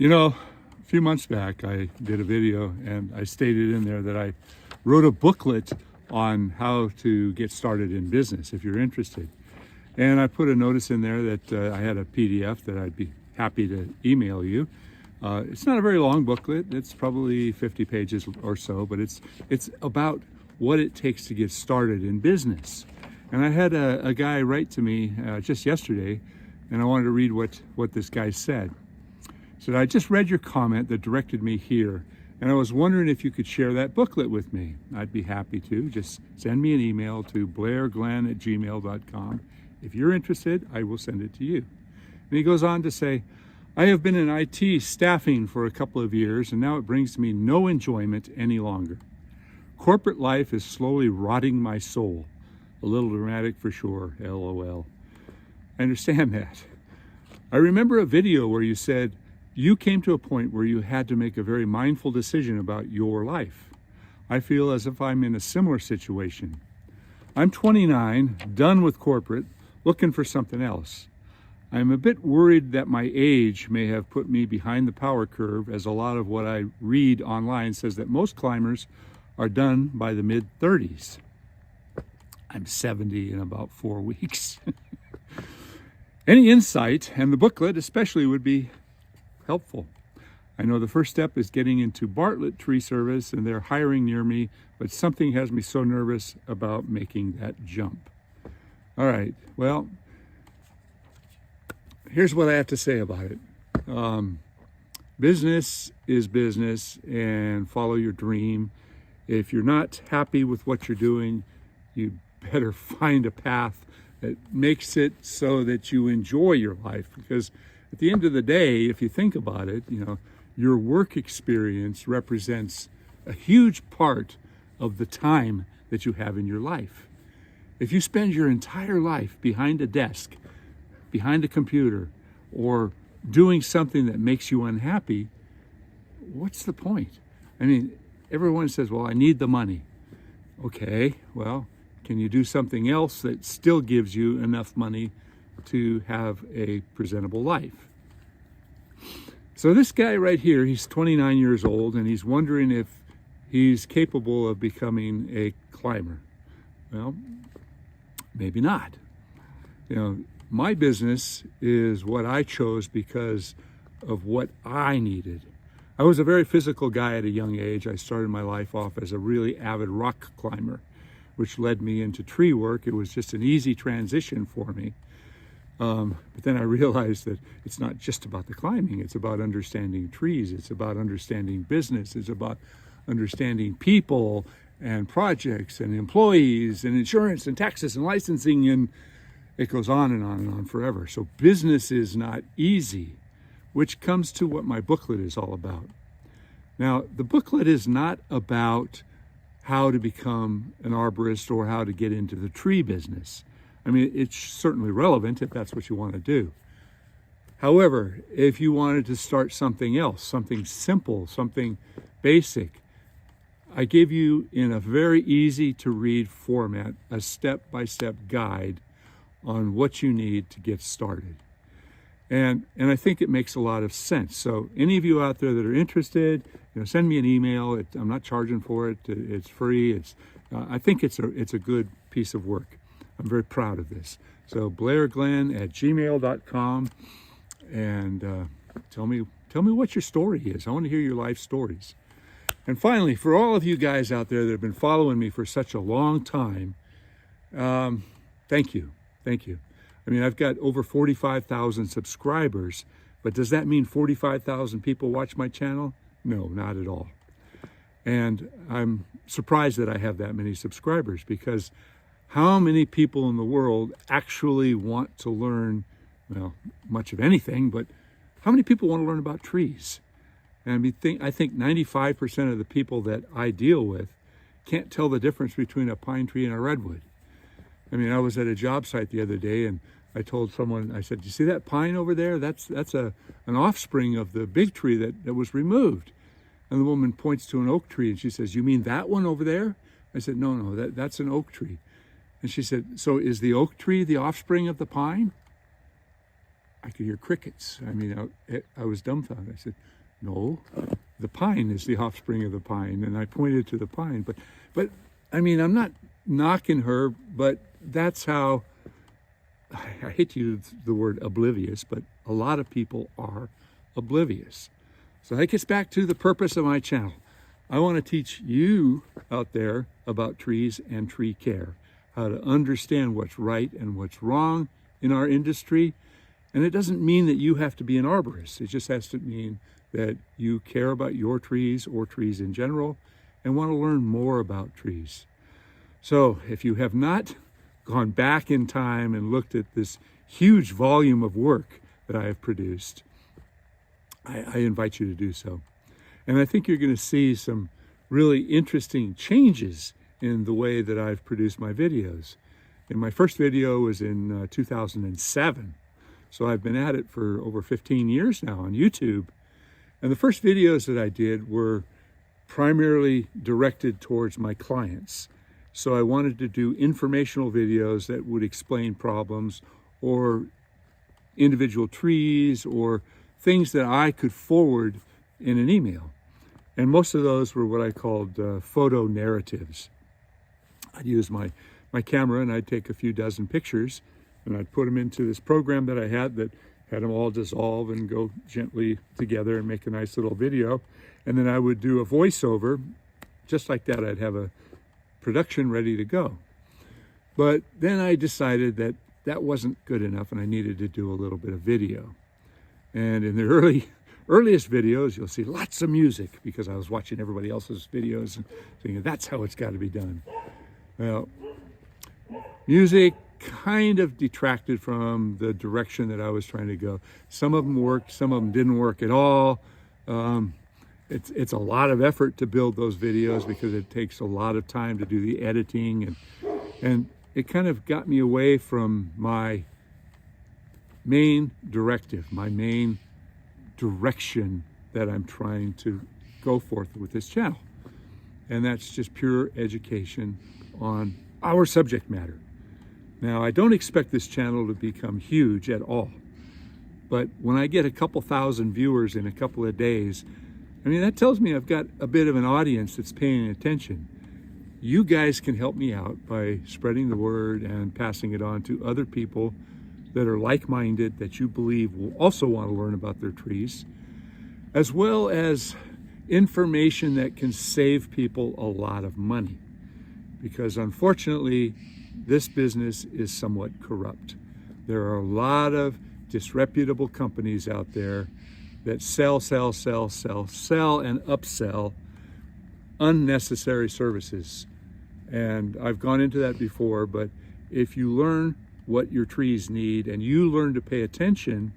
A few months back, I did a video and I stated in there that I wrote a booklet on how to get started in business if you're interested. And I put a notice in there that I had a PDF that I'd be happy to email you. It's not a very long booklet. It's probably 50 pages or so, but it's about what it takes to get started in business. And I had a guy write to me just yesterday, and I wanted to read what this guy said. He said, I just read your comment that directed me here, and I was wondering if you could share that booklet with me. I'd be happy to. Just send me an email to blairglenn@gmail.com. If you're interested, I will send it to you. And he goes on to say, I have been in IT staffing for a couple of years, and now it brings me no enjoyment any longer. Corporate life is slowly rotting my soul. A little dramatic for sure, LOL. I understand that. I remember a video where you said you came to a point where you had to make a very mindful decision about your life. I feel as if I'm in a similar situation. I'm 29, done with corporate, looking for something else. I'm a bit worried that my age may have put me behind the power curve, as a lot of what I read online says that most climbers are done by the mid-30s. I'm 70 in about 4 weeks. Any insight, and the booklet especially, would be helpful. I know the first step is getting into Bartlett Tree Service, and they're hiring near me, but something has me so nervous about making that jump. All right, well, here's what I have to say about it. Business is business, and follow your dream. If you're not happy with what you're doing, you better find a path that makes it so that you enjoy your life. Because at the end of the day, if you think about it, your work experience represents a huge part of the time that you have in your life. If you spend your entire life behind a desk, behind a computer, or doing something that makes you unhappy, what's the point? I mean, everyone says, well, I need the money. Okay, well, can you do something else that still gives you enough money to have a presentable life? So this guy right here, he's 29 years old, and he's wondering if he's capable of becoming a climber. Well, maybe not. My business is what I chose because of what I needed. I was a very physical guy at a young age. I started my life off as a really avid rock climber, which led me into tree work. It was just an easy transition for me. But then I realized that it's not just about the climbing. It's about understanding trees. It's about understanding business. It's about understanding people and projects and employees and insurance and taxes and licensing, and it goes on and on and on forever. So business is not easy, which comes to what my booklet is all about. Now, the booklet is not about how to become an arborist or how to get into the tree business. I mean, it's certainly relevant if that's what you want to do. However, if you wanted to start something else, something simple, something basic, I give you, in a very easy to read format, a step-by-step guide on what you need to get started. And I think it makes a lot of sense. So any of you out there that are interested, send me an email. I'm not charging for it. It's free. I think it's a good piece of work. I'm very proud of this. So blairglenn@gmail.com, and tell me what your story is. I want to hear your life stories. And finally, for all of you guys out there that have been following me for such a long time, thank you. Thank you. I mean, I've got over 45,000 subscribers, but does that mean 45,000 people watch my channel? No, not at all. And I'm surprised that I have that many subscribers, because how many people in the world actually want to learn, well, much of anything, but how many people want to learn about trees? And I think 95% of the people that I deal with can't tell the difference between a pine tree and a redwood. I mean, I was at a job site the other day, and I told someone, I said, you see that pine over there? That's an offspring of the big tree that was removed. And the woman points to an oak tree, and she says, you mean that one over there? I said, no, that's an oak tree. And she said, so is the oak tree the offspring of the pine? I could hear crickets. I mean, I was dumbfounded. I said, no, the pine is the offspring of the pine. And I pointed to the pine. But I mean, I'm not knocking her, but that's how, I hate to use the word oblivious, but a lot of people are oblivious. So that gets back to the purpose of my channel. I want to teach you out there about trees and tree care, how to understand what's right and what's wrong in our industry. And it doesn't mean that you have to be an arborist. It just has to mean that you care about your trees or trees in general and want to learn more about trees. So if you have not gone back in time and looked at this huge volume of work that I have produced, I invite you to do so. And I think you're going to see some really interesting changes in the way that I've produced my videos. And my first video was in 2007. So I've been at it for over 15 years now on YouTube. And the first videos that I did were primarily directed towards my clients. So I wanted to do informational videos that would explain problems or individual trees or things that I could forward in an email. And most of those were what I called photo narratives. I'd use my camera and I'd take a few dozen pictures and I'd put them into this program that I had that had them all dissolve and go gently together and make a nice little video. And then I would do a voiceover, just like that. I'd have a production ready to go. But then I decided that that wasn't good enough and I needed to do a little bit of video. And in the earliest videos, you'll see lots of music because I was watching everybody else's videos and thinking that's how it's got to be done. Well, music kind of detracted from the direction that I was trying to go. Some of them worked, some of them didn't work at all. It's a lot of effort to build those videos because it takes a lot of time to do the editing, and it kind of got me away from my main directive, my main direction that I'm trying to go forth with this channel. And that's just pure education on our subject matter. Now, I don't expect this channel to become huge at all, but when I get a couple thousand viewers in a couple of days, I mean, that tells me I've got a bit of an audience that's paying attention. You guys can help me out by spreading the word and passing it on to other people that are like-minded, that you believe will also want to learn about their trees, as well as information that can save people a lot of money. Because unfortunately, this business is somewhat corrupt. There are a lot of disreputable companies out there that sell, and upsell unnecessary services. And I've gone into that before, but if you learn what your trees need and you learn to pay attention,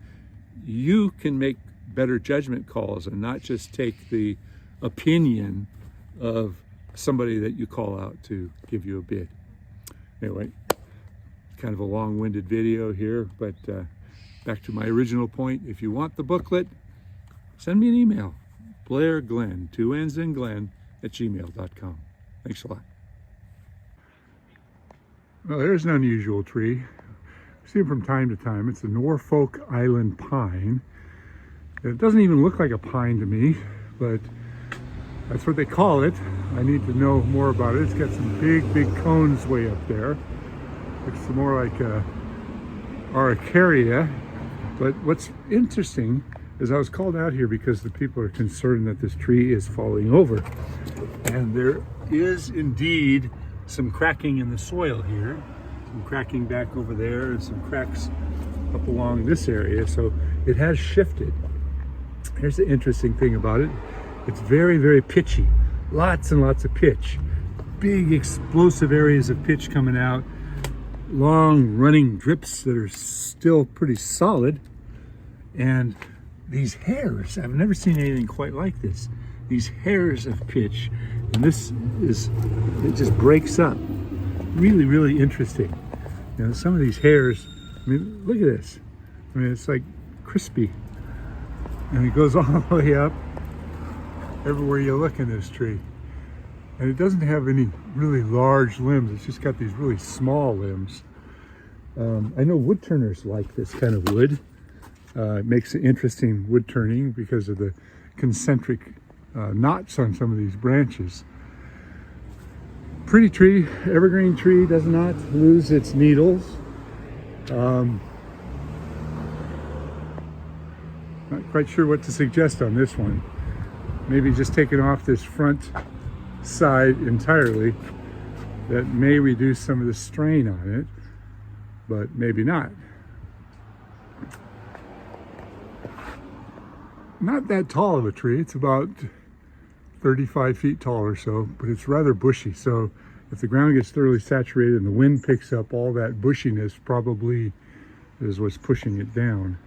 you can make better judgment calls and not just take the opinion of somebody that you call out to give you a bid. Anyway, kind of a long-winded video here, but back to my original point. If you want the booklet, send me an email, Blair Glenn, 2 N's in Glenn, @gmail.com. Thanks a lot. Well, there's an unusual tree. I see it from time to time. It's a Norfolk Island pine. It doesn't even look like a pine to me, but that's what they call it. I need to know more about it. It's got some big cones way up there. It's more like a Araucaria. But what's interesting is I was called out here because the people are concerned that this tree is falling over. And there is indeed some cracking in the soil here. Some cracking back over there and some cracks up along this area. So it has shifted. Here's the interesting thing about it. It's very pitchy. Lots and lots of pitch. Big explosive areas of pitch coming out. Long running drips that are still pretty solid. And these hairs, I've never seen anything quite like this. These hairs of pitch. And this is, it just breaks up. Really interesting. You know, some of these hairs, I mean, look at this. I mean, it's like crispy. And it goes all the way up everywhere you look in this tree. And it doesn't have any really large limbs. It's just got these really small limbs. I know wood turners like this kind of wood. It makes it interesting wood turning because of the concentric knots on some of these branches. Pretty tree, evergreen tree, does not lose its needles. Not quite sure what to suggest on this one. Maybe just taking off this front side entirely. That may reduce some of the strain on it, but maybe not. Not that tall of a tree. It's about 35 feet tall or so, but it's rather bushy. So if the ground gets thoroughly saturated and the wind picks up, all that bushiness probably is what's pushing it down.